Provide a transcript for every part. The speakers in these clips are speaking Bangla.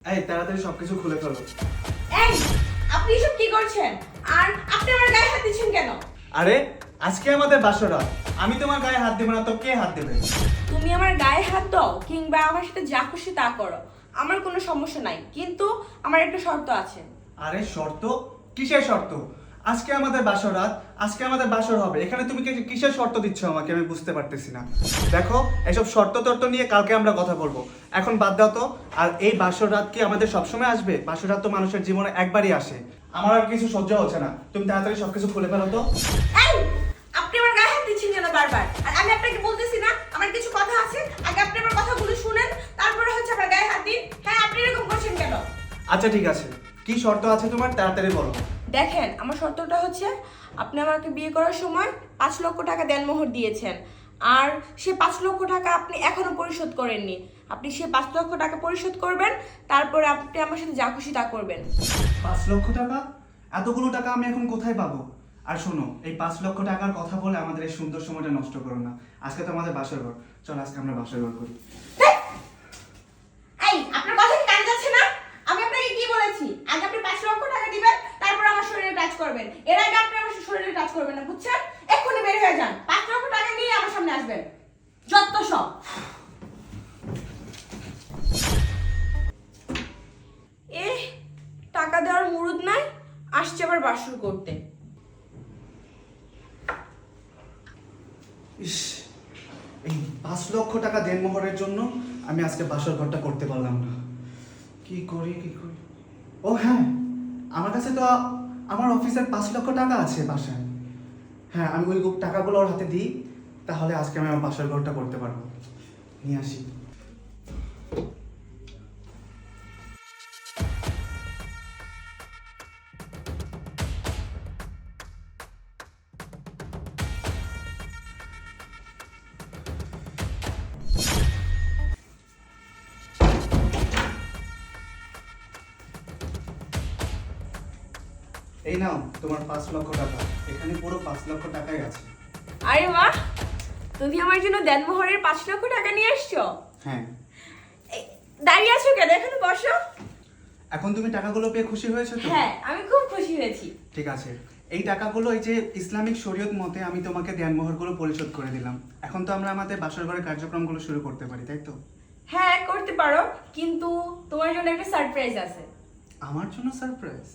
এই তাড়াতাড়ি সবকিছু খুলে ফেলো। এই আপনি এসব কি করছেন? আর আপনি আমার গায়ে হাত দিচ্ছেন কেন? আরে আজকে আমাদের বাসরাত, আমি তোমার গায়ে হাত দেবো না তো কে হাত দেবে? তুমি আমার গায়ে হাত দাও কিংবা আমার সাথে যা খুশি তা করো, আমার কোনো সমস্যা নাই, কিন্তু আমার একটা শর্ত আছে। আরে শর্ত? কিসের শর্ত? আজকে আমাদের বাসরাত, আজকে আমাদের বাসর হবে, এখানে তুমি কিসের শর্ত দিচ্ছ আমাকে? আমি বুঝতে পারতেছি না। দেখো এসব শর্ত টর্ত নিয়ে কালকে আমরা কথা বলবো, এখন বাদ দাও তো। আর এই বাসরাত কি আমাদের সবসময় আসবে? বাসরাত তো মানুষের জীবনে একবারই আসে। আমার আর কিছু সহ্য হচ্ছে না, তুমি তাড়াতাড়ি সবকিছু খুলে ফেলো তো। এই আপনি আমার গায়ে হাত দিচ্ছেন কেন বারবার? আর আমি আপনাকে বলতেছি না আমার কিছু কথা আছে, আগে আপনি আমার কথাগুলো শুনেন, তারপরে হচ্ছে আমার গায়ে হাত দিন। হ্যাঁ, আপনি এরকম করছেন কেন? আচ্ছা ঠিক আছে, কি শর্ত আছে তোমার তাড়াতাড়ি বলো। দেখেন, আমার শর্তটা হচ্ছে আপনি আমাকে বিয়ে করার সময় 5 লক্ষ টাকা দেনমোহর দিয়েছেন, আর সে 5 লক্ষ টাকা আপনি এখনো পরিশোধ করেননি। আপনি সে 5 লক্ষ টাকা পরিশোধ করবেন, তারপরে আপনি আমার সাথে যা খুশি তা করবেন। 5 লক্ষ টাকা? এতগুলো টাকা আমি এখন কোথায় পাবো? আর শোনো, এই 5 লক্ষ টাকার কথা বলে আমাদের এই সুন্দর সময়টা নষ্ট করো না। আজকে তো আমাদের বাসর ঘর, চল আজকে আমরা বাসর ঘর করি। এই আপনার কথা কি কানে যাচ্ছে না? আমি আপনাকে কি বলেছি? আগে আপনি 5 লক্ষ টাকা দিবেন, তারপর আমার শরীরে টাচ করবেন। এর আগে আপনি আমার শরীরে টাচ করবেন না, বুঝছেন? এক্ষুনি বের হয়ে যান, 5 লক্ষ টাকা নিয়ে আমার সামনে আসবেন। যত সব। টাকা দেওয়ার মুরুদ নাই, আসছে আবার বাসর করতে। ইস, এই 5 লক্ষ টাকা দেনমোহরের জন্য আমি আজকে বাসর ঘরটা করতে পারলাম না। কি করি কি করি? ও হ্যাঁ, আমার কাছে তো আমার অফিসের 5 লক্ষ টাকা আছে বাসায়। হ্যাঁ, আমি ওই টাকাগুলো ওর হাতে দিই, তাহলে আজকে আমি আমার বাসর ঘরটা করতে পারবো। নিয়ে আসি। এই নাও তোমার 5 লক্ষ টাকা, এখানে পুরো 5 লক্ষ টাকাই আছে। আরে বাহ, তুমি আমার জন্য দেনমোহরের 5 লক্ষ টাকা নিয়ে আসছো। হ্যাঁ। এই, দাঁড়িয়ে আছো কেন? এখানে বসো। এখন তুমি টাকাগুলো পেয়ে খুশি হয়েছো তো? হ্যাঁ, আমি খুব খুশি হয়েছি। ঠিক আছে, এই টাকাগুলো এই যে ইসলামিক শরীয়ত মতে আমি তোমাকে দেনমোহরগুলো পরিশোধ করে দিলাম। এখন তো আমরা আমাদের বাসর ঘরের কার্যক্রমগুলো শুরু করতে পারি, তাই তো? হ্যাঁ, করতে পারো, কিন্তু তোমার জন্য একটা সারপ্রাইজ আছে। আমার জন্য সারপ্রাইজ?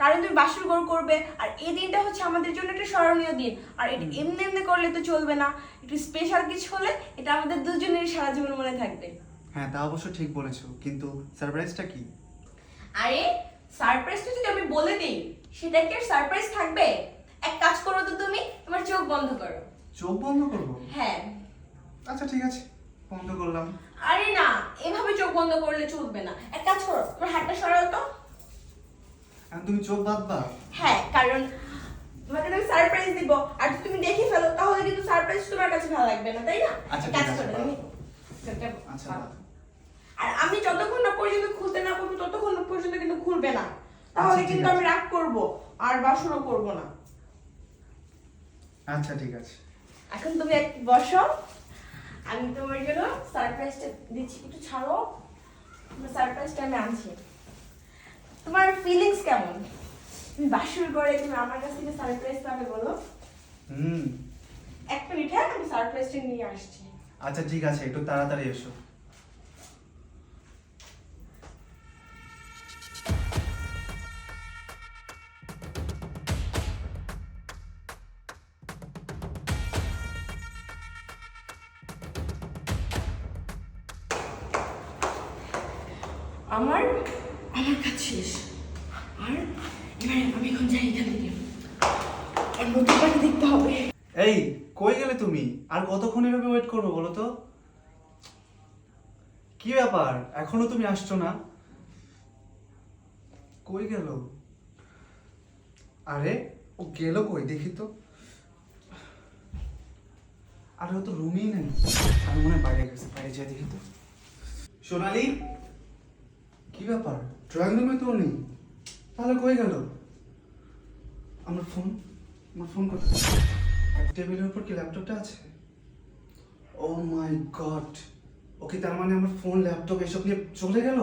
কারণ তুমি বাসর ঘর করবে, আর এই দিনটা হচ্ছে আমাদের জন্য একটা স্মরণীয় দিন। আর এটা এমনি এমনি করলে তো চলবে না, একটু স্পেশাল কিছু হলে এটা আমাদের দুজনেরই সারা জীবন মনে থাকবে। হ্যাঁ, তা অবশ্য ঠিক বলেছো, কিন্তু সারপ্রাইজটা কি? আরে সারপ্রাইজটা যদি আমি বলে দিই, সেটা কি আর সারপ্রাইজ থাকবে? এক কাজ করো তো, তুমি তোমার চোখ বন্ধ করো। চোখ বন্ধ করবো? হ্যাঁ। আচ্ছা ঠিক আছে, বন্ধ করলাম। আরে না, এভাবে চোখ বন্ধ করলে চলবে না। এক কাজ করো, তোমার হাতটা সরাও তো। এখন তুমি চোখ বাঁধবা? হ্যাঁ, কারণ তোমাকে আমি সারপ্রাইজ দিব, আর যদি তুমি দেখে ফেলো তাহলে কিন্তু সারপ্রাইজ তোমার কাছে ভালো লাগবে না, তাই না? আচ্ছা, এক কাজ ঠিক আছে, করো, বাঁধো। তুমি চোখটা আচ্ছা, বাঁধো। বাঁধো। আর আমি যতক্ষণ না পর্যন্ত খুলতে না পারবো ততক্ষণ পর্যন্ত কিন্তু খুলবে না, তাহলে আচ্ছা, ঠিক কিন্তু আছে। আমি রাগ করব আর বাসরও করব না। আচ্ছা ঠিক আছে। এখন তুমি একটু বসো, আমি তোমার জন্য সারপ্রাইজটা দিচ্ছি। একটু ছাড়ো, তোমার সারপ্রাইজটা আমি আনছি। তোমার ফিলিংস কেমন? তুমি বাসর করে তুমি আমার কাছ থেকে সারপ্রাইজ পাবে, বলো? হুম। 1 মিনিট, হ্যাঁ, আমি সারপ্রাইজটা নিয়ে আসছি। আচ্ছা ঠিক আছে, একটু তাড়াতাড়ি এসো। আমার আমার কাজ শেষ, আর এবারে আমি এখন যাই এখান থেকে, আর নতুনটাকে দেখতে হবে। এই কই গেলে তুমি? আর কতক্ষণ এভাবে ওয়েট করবো বলো তো? কি ব্যাপার, এখনো তুমি আসছো না? কই গেল? আরে ও গেল কই দেখি তো। আরে ও তো রুমেই নেই, আমি মনে হয় বাইরে গেছে, বাইরে যাই দেখি তো। সোনালি, কি ব্যাপার, ড্রয়িং রুমে তো ও নেই, তাহলে কই গেল? আমার ফোন, আমার ফোন কোথায়? টেবিলের উপর কি ল্যাপটপটা আছে? ও মাই গড, ওকে তার মানে আমার ফোন ল্যাপটপ এসব নিয়ে চলে গেল?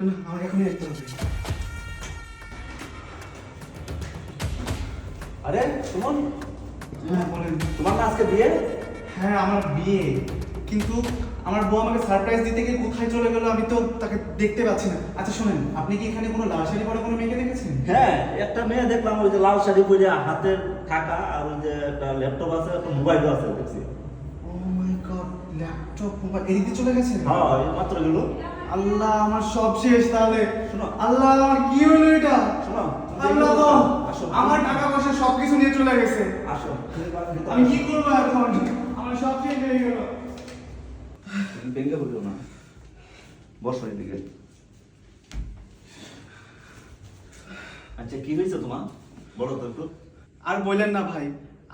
না আমাকে এখনই দেখতে হবে। আরে সুমন, হ্যাঁ বলেন। তোমার না আজকে বিয়ে? হ্যাঁ আমার বিয়ে, কিন্তু আমার বউ আমাকে সারপ্রাইজ দিতে গিয়ে কোথায় চলে গেল আমি তো তাকে দেখতে পাচ্ছি না। আচ্ছা শোনেন, আপনি কি এখানে কোনো লাল শাড়ি পরা কোনো মেয়েকে দেখেছেন? হ্যাঁ, একটা মেয়ে দেখলাম, ওই যে লাল শাড়ি পরে হাতের টাকা আর ওই যে একটা ল্যাপটপ আছে, একটা মোবাইলও আছে দেখছি। ও মাই গড, ল্যাপটপ মোবাইল এদিক দিয়ে চলে গেছে? হ্যাঁ, এই মাত্র গেল। আল্লাহ আমার সব শেষ তাহলে। শোনো। আল্লাহ আমার কি হলো এটা? শোনো, আল্লাহ গো, আসো, আমার টাকা পয়সা সবকিছু নিয়ে চলে গেছে। আসো, আমি কি করবো এখন? আমার সব শেষ হয়ে গেল। তুমি ভেঙে বললো না, বসো এদিকে। আচ্ছা, কি হয়েছে তোমার, বলো তো একটু। আর বললেন না ভাই,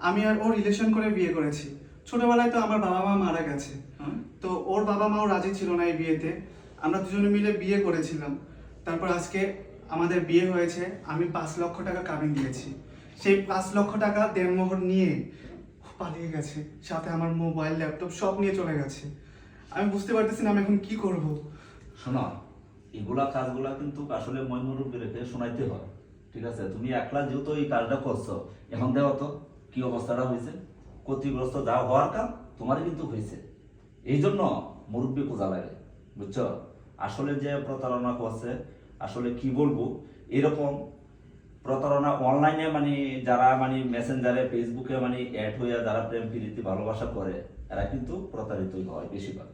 আমি আর ওর রিলেশন করে বিয়ে করেছি। ছোটবেলায় তো আমার বাবা মা মারা গেছে, হুম? তো ওর বাবা মাও রাজি ছিল না এই বিয়েতে। আমরা দুজনে মিলে বিয়ে করেছিলাম। তারপর আজকে আমাদের বিয়ে হয়েছে, আমি 5 লক্ষ টাকা কাবিন দিয়েছি। সেই 5 লক্ষ টাকা দেনমোহর নিয়ে ও পালিয়ে গেছে, সাথে আমার মোবাইল ল্যাপটপ সব নিয়ে চলে গেছে। আমি বুঝতে পারতেছি না আমি এখন কি করব। শোনো, এগুলা কাজগুলা কিন্তু আসলে ময়মুরব্বী রেখে শোনাইতে হয়, ঠিক আছে? তুমি একলা যেহেতু এই কাজটা করছো, এখন দেখো তো কি অবস্থাটা হয়েছে। ক্ষতিগ্রস্ত যা হওয়ার কাম তোমারই কিন্তু হয়েছে। এই জন্য মুরব্বী খোঁজা লাগে, বুঝছো? আসলে যে প্রতারণা করছে, আসলে কি বলবো, এরকম প্রতারণা অনলাইনে মানে যারা মানে মেসেঞ্জারে ফেসবুকে মানে অ্যাড হয়ে যারা প্রেম প্রীতি ভালোবাসা করে, এরা কিন্তু প্রতারিতই হয় বেশিরভাগ।